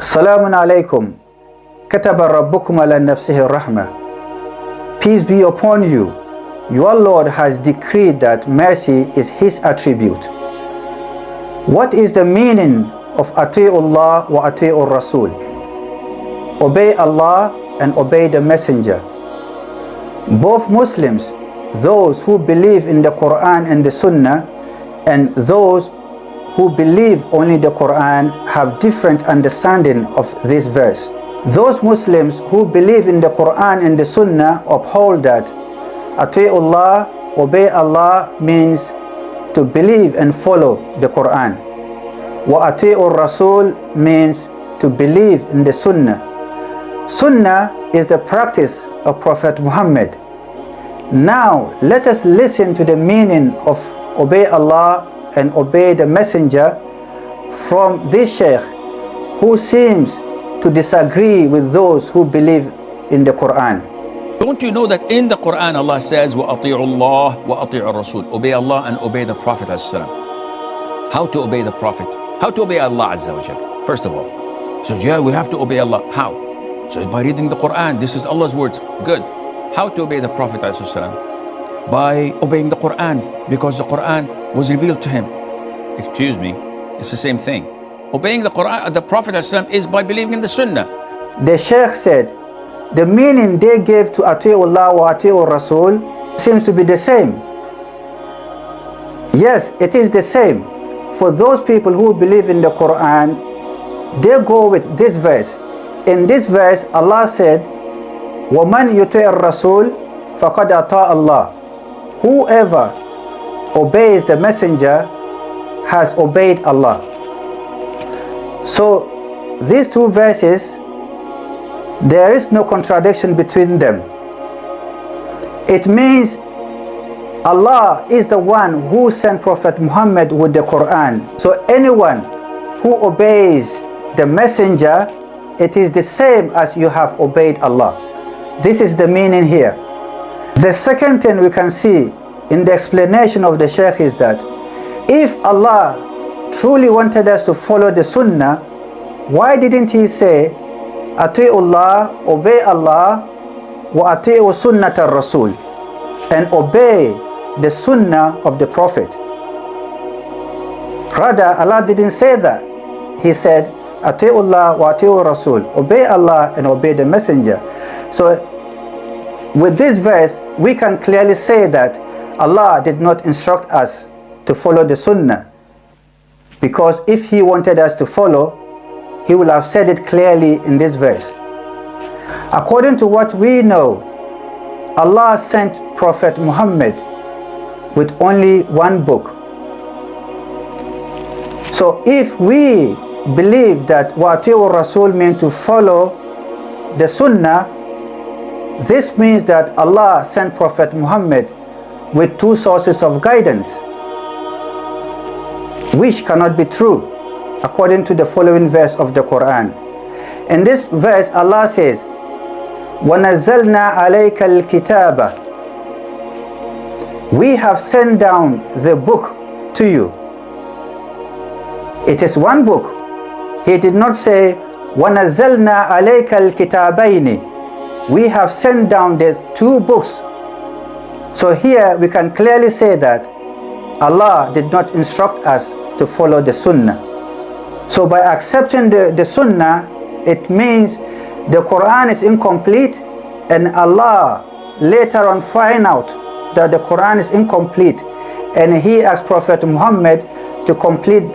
Salamun alaykum. Kataba rabbukum ala nafsihi rahmah. Peace be upon you. Your Lord has decreed that mercy is His attribute. What is the meaning of Ati'ullah wa Ati'ur Rasul? Obey Allah and obey the Messenger. Both Muslims, those who believe in the Quran and the Sunnah, and those who believe only the Quran, have different understanding of this verse. Those Muslims who believe in the Quran and the Sunnah uphold that Ati'ullah, obey Allah, means to believe and follow the Quran. Wa Ati'ur Rasul means to believe in the Sunnah. Sunnah is the practice of Prophet Muhammad. Now let us listen to the meaning of obey Allah and obey the Messenger from this Shaykh, who seems to disagree with those who believe in the Quran. Don't you know that in the Quran Allah says وَأَطِيعُوا اللَّهَ وَأَطِيعُوا الرَّسُولَ, obey Allah and obey the Prophet ﷺ. How to obey the Prophet? How to obey Allah Azza wa Jal? First of all, so yeah, we have to obey Allah. How? So by reading the Quran, this is Allah's words. Good. How to obey the Prophet ﷺ? By obeying the Quran, because the Quran was revealed to him. Excuse me, it's the same thing. Obeying the Quran, the Prophet ﷺ, is by believing in the Sunnah. The Shaykh said, the meaning they gave to Ati'ullah wa Ati'ur Rasul seems to be the same. Yes, it is the same. For those people who believe in the Quran, they go with this verse. In this verse, Allah said, وَمَنْ يُطِعِ الرَّسُولِ فَقَدْ أَطَاعَ اللَّهِ. Whoever obeys the Messenger has obeyed Allah. So these two verses, there is no contradiction between them. It means Allah is the one who sent Prophet Muhammad with the Quran. So anyone who obeys the Messenger, it is the same as you have obeyed Allah. This is the meaning here. The second thing we can see in the explanation of the Shaykh is that if Allah truly wanted us to follow the Sunnah, why didn't He say Ati'ullah, obey Allah, wa ati'u sunnata Rasul, and obey the Sunnah of the Prophet? Rather, Allah didn't say that. He said Ati'ullah wa ati'u Rasul, obey Allah and obey the Messenger. So with this verse, we can clearly say that Allah did not instruct us to follow the Sunnah, because if He wanted us to follow, He will have said it clearly in this verse. According to what we know, Allah sent Prophet Muhammad with only one book. So if we believe that Wa'ati'ur Rasul means to follow the Sunnah, this means that Allah sent Prophet Muhammad with two sources of guidance, which cannot be true according to the following verse of the Quran. In this verse, Allah says, وَنَزَّلْنَا عَلَيْكَ الْكِتَابَ. We have sent down the book to you. It is one book. He did not say, وَنَزَّلْنَا عَلَيْكَ الْكِتَابَيْنِ. We have sent down the two books. So here we can clearly say that Allah did not instruct us to follow the Sunnah. So by accepting the Sunnah, it means the Quran is incomplete, and Allah later on find out that the Quran is incomplete, and He asked Prophet Muhammad to complete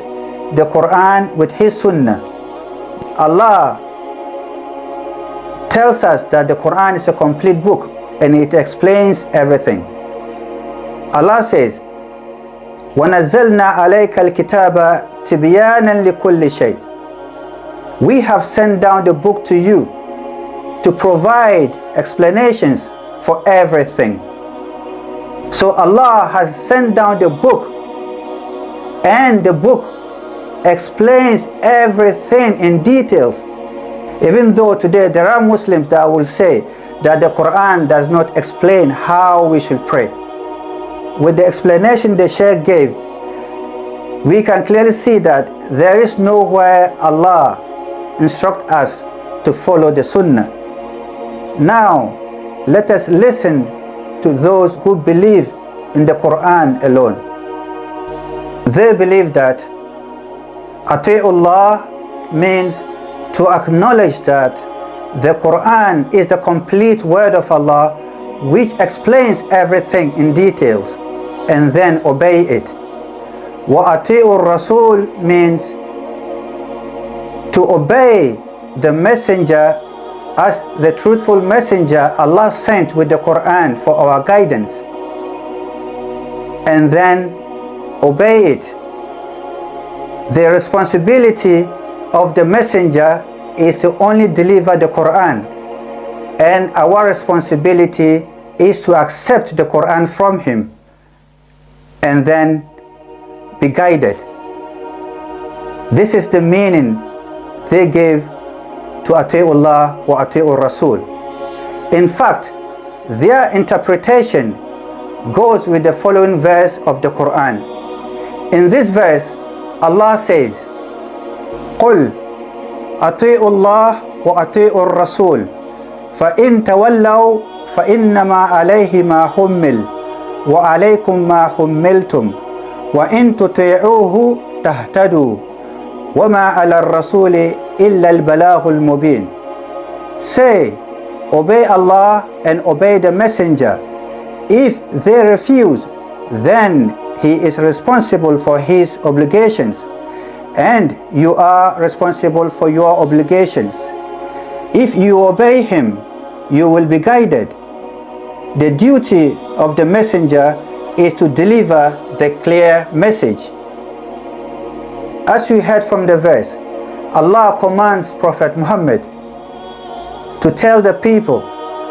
the Quran with his Sunnah. Allah tells us that the Quran is a complete book and it explains everything. Allah says, وَنَزَّلْنَا عَلَيْكَ الْكِتَابَ تِبْيَانًا لِكُلِّ شَيْءٍ. We have sent down the book to you to provide explanations for everything. So Allah has sent down the book, and the book explains everything in details. Even though today there are Muslims that will say that the Quran does not explain how we should pray. With the explanation the Shaykh gave, we can clearly see that there is nowhere Allah instruct us to follow the Sunnah. Now, let us listen to those who believe in the Qur'an alone. They believe that Ati'ullah means to acknowledge that the Qur'an is the complete word of Allah, which explains everything in details, and then obey it. Wa ati'ur Rasul means to obey the messenger as the truthful messenger Allah sent with the Qur'an for our guidance, and then obey it. The responsibility of the messenger is to only deliver the Qur'an, and our responsibility is to accept the Qur'an from him and then be guided. This is the meaning they gave to Ati'ullah wa Ati'ur Rasul. In fact, their interpretation goes with the following verse of the Qur'an. In this verse, Allah says, قُلْ أطيعوا الله وأطيعوا الرسول فإن تولوا فإنما عليه ما حمل وعليكم ما حملتم وإن تطيعوه تهتدوا وما على الرسول إلا البلاغ المبين. Say, obey Allah and obey the messenger. If they refuse, then he is responsible for his obligations, and you are responsible for your obligations. If you obey him, you will be guided. The duty of the messenger is to deliver the clear message. As we heard from the verse, Allah commands Prophet Muhammad to tell the people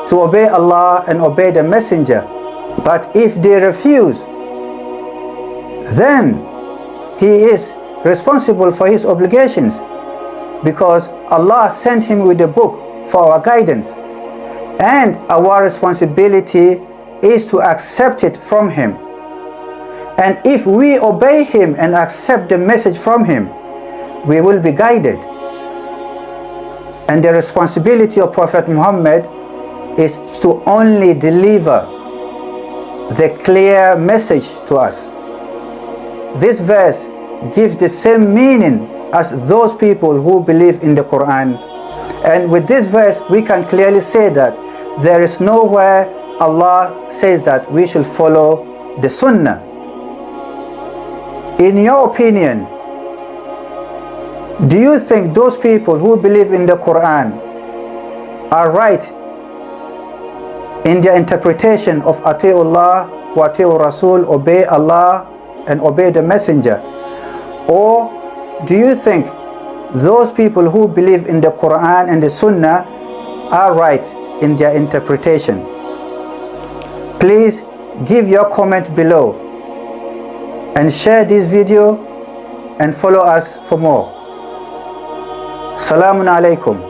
to obey Allah and obey the messenger. But if they refuse, then he is responsible for his obligations, because Allah sent him with a book for our guidance, and our responsibility is to accept it from him. And if we obey him and accept the message from him, we will be guided. And the responsibility of Prophet Muhammad is to only deliver the clear message to us. This verse gives the same meaning as those people who believe in the Quran. And with this verse, we can clearly say that there is nowhere Allah says that we should follow the Sunnah. In your opinion, do you think those people who believe in the Quran are right in their interpretation of Ati'ullah wa Ati'ur Rasul, obey Allah and obey the messenger? Or do you think those people who believe in the Quran and the Sunnah are right in their interpretation? Please give your comment below and share this video and follow us for more. Salamun alaikum.